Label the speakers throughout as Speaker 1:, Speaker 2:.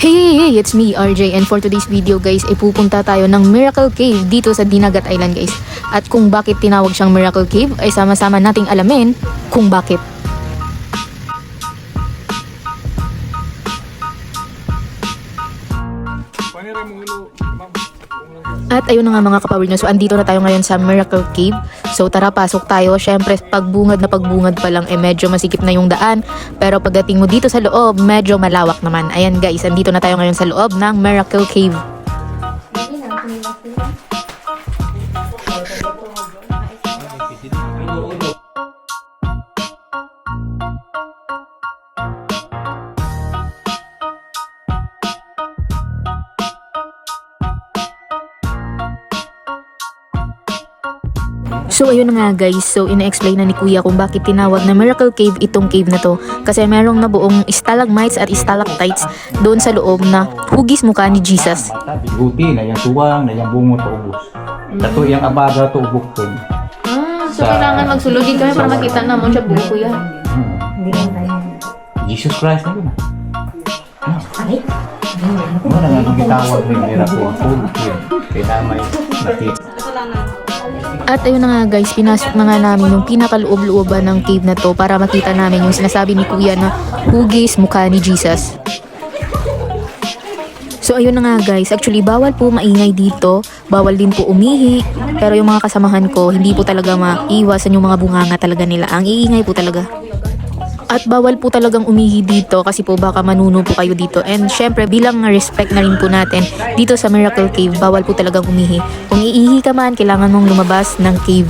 Speaker 1: Hey, it's me, RJ, and for today's video guys, ay pupunta tayo ng Miracle Cave dito sa Dinagat Island guys. At kung bakit tinawag siyang Miracle Cave, ay sama-sama nating alamin kung bakit. At ayun na nga mga kapawid nyo, so andito na tayo ngayon sa Miracle Cave. So tara, pasok tayo. Syempre pagbungad pa lang medyo masikip na yung daan. Pero pagdating mo dito sa loob, medyo malawak naman. Ayan guys, andito na tayo ngayon sa loob ng Miracle Cave. So ayun na nga guys, so ina-explain na ni Kuya kung bakit tinawag na Miracle Cave itong cave na to. Kasi merong nabuong stalagmites at stalactites doon sa loob na hugis mukha ni Jesus.
Speaker 2: Biguti na yung tuwang, na yung bungo to ubos. Tato yung abaga to ubok to.
Speaker 1: So kailangan magsulod din kami para makita na mo siya buo Kuya.
Speaker 2: Jesus Christ na yun. Ano na nga gitawag rin Miracle Cave. Kaya may nakita.
Speaker 1: At ayun na nga guys, pinasok na nga namin yung pinakaloob-looban ng cave na to para makita namin yung sinasabi ni Kuya na hugis mukha ni Jesus. So ayun na nga guys, actually bawal po maingay dito, bawal din po umihi, pero yung mga kasamahan ko hindi po talaga maiwasan yung mga bunganga talaga nila, ang iingay po talaga. At bawal po talagang umihi dito kasi po baka manuno po kayo dito. And syempre bilang respect na rin po natin dito sa Miracle Cave, bawal po talagang umihi. Kung iihi ka man, kailangan mong lumabas ng cave.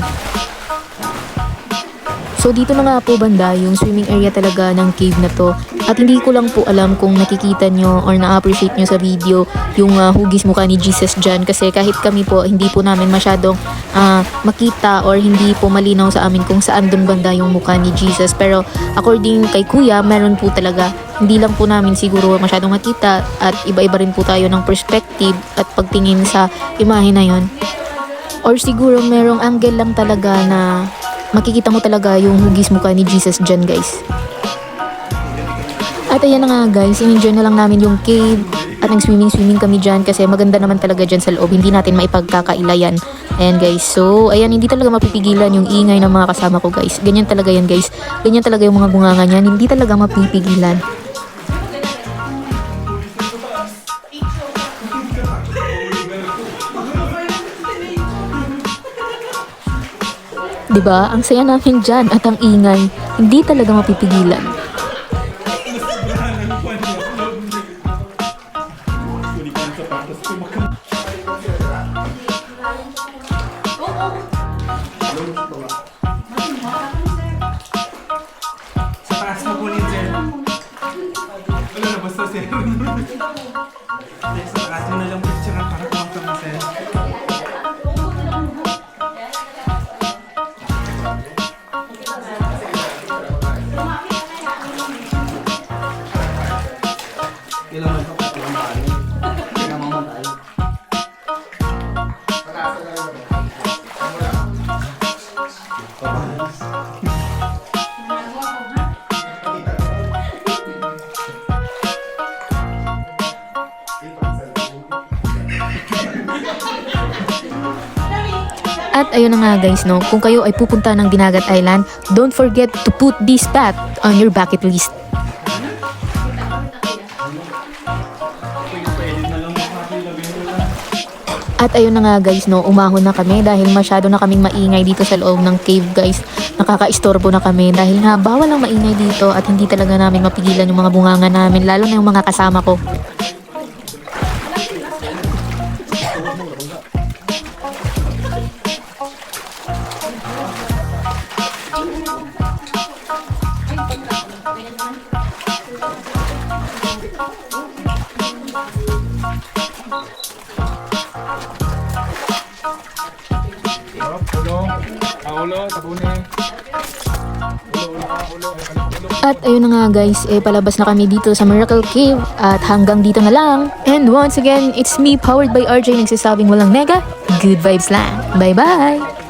Speaker 1: So dito na nga po banda yung swimming area talaga ng cave na to. At hindi ko lang po alam kung nakikita nyo or na-appreciate nyo sa video yung hugis mukha ni Jesus dyan. Kasi kahit kami po, hindi po namin masyadong makita or hindi po malinaw sa amin kung saan dun banda yung mukha ni Jesus. Pero according kay Kuya, meron po talaga. Hindi lang po namin siguro masyadong makita at iba-iba rin po tayo ng perspective at pagtingin sa imahe na yon. Or siguro merong angle lang talaga na makikita mo talaga yung hugis mukha ni Jesus dyan guys. At ayan na nga guys, in-enjoy na lang namin yung cave at nag-swimming kami dyan kasi maganda naman talaga dyan sa loob, hindi natin maipagkakailayan. Ayan guys, so ayan, hindi talaga mapipigilan yung ingay ng mga kasama ko guys. Ganyan talaga yan guys, ganyan talaga yung mga bunganga niyan, hindi talaga mapipigilan. Diba? Ang saya namin dyan at ang ingay, hindi talaga mapipigilan.
Speaker 3: Sa taas mo po rin, sir. Wala na basta, sir. Sa taas mo na lang picture para kumangka mo, sir. Kailangan ko pa kumain. Kailangan mamatay.
Speaker 1: At ayun na nga guys, no, kung kayo ay pupunta ng Dinagat Island, don't forget to put this spot on your bucket list. At ayun na nga guys, no, umahon na kami dahil masyado na kaming maingay dito sa loob ng cave guys. Nakaka-istorbo na kami dahil nga bawal ang maingay dito at hindi talaga namin mapigilan yung mga bunganga namin, lalo na yung mga kasama ko. At ayun na nga guys, palabas na kami dito sa Miracle Cave at hanggang dito na lang. And once again, it's me, powered by RJ, nagsasabing walang nega, good vibes lang. Bye bye!